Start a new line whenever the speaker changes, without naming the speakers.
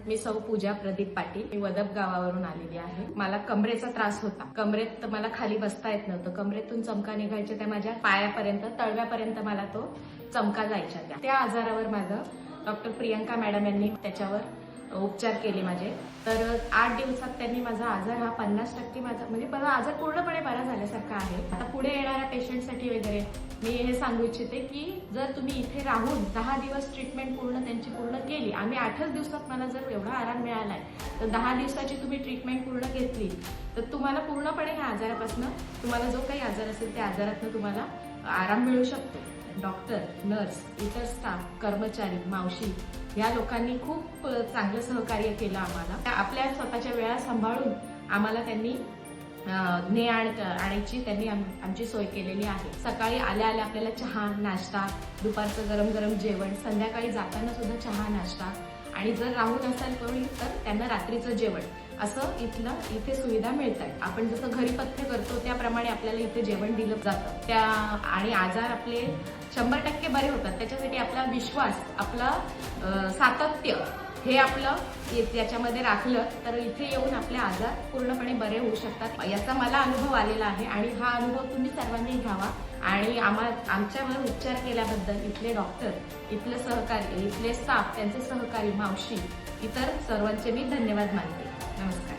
मी सौ पूजा प्रदीप पाटील, मी वदप गावावरून आलेली आहे। मला कमरेचा त्रास होता। कमरेत मला खाली बसता येत नव्हतं। कमरेतून चमका निघायचे, त्या माझ्या पायापर्यंत, तळव्यापर्यंत मला तो चमका जायच्या। त्या आजारावर माझं डॉक्टर प्रियंका मॅडम यांनी त्याच्यावर उपचार केले माझे। तर 8 दिवसात त्यांनी माझा आजार हा 50% माझा आजार पूर्णपणे बरा झाल्यासारखा आहे। आता पुढे येणाऱ्या पेशंटसाठी वगैरे मी हे सांगू इच्छिते की जर तुम्ही इथे राहून 10 दिवस ट्रीटमेंट त्यांची पूर्ण केली, आम्ही 8च दिवसात मला जर एवढा आराम मिळालाय, तर 10 दिवसाची तुम्ही ट्रीटमेंट पूर्ण घेतली तर तुम्हाला पूर्णपणे ह्या आजारापासून, तुम्हाला जो काही आजार असेल त्या आजारातून तुम्हाला आराम मिळू शकतो। डॉक्टर, नर्स, इतर स्टाफ, कर्मचारी, मावशी या लोकांनी खूप चांगलं सहकार्य केलं आम्हाला। आपल्या स्वतःच्या वेळा सांभाळून आम्हाला त्यांनी आणायची त्यांनी आमची सोय केलेली आहे। सकाळी आल्या आल्या आपल्याला चहा नाश्ता, दुपारचं गरम गरम जेवण, संध्याकाळी जाताना सुद्धा चहा नाश्ता, आणि जर राहून असेल कोणी तर त्यांना रात्रीचं जेवण, असं इथे सुविधा मिळतात। आपण जसं घरी पथ्य करतो त्याप्रमाणे आपल्याला इथे जेवण दिलं जातं। आणि आजार आपले 100% बरे होतात। त्याच्यासाठी आपला विश्वास, आपला सातत्य हे आपलं याच्यामध्ये राखलं तर इथे येऊन आपले आजार पूर्णपणे बरे होऊ शकतात। याचा मला अनुभव आलेला आहे आणि हा अनुभव तुम्ही सर्वांनी घ्यावा। आणि आमच्यावर उपचार केल्याबद्दल इथले डॉक्टर, इथले सहकारी, इथले स्टाफ, त्यांचे सहकारी, मावशी, इतर सर्वांचे मी धन्यवाद मानते। नमस्कार।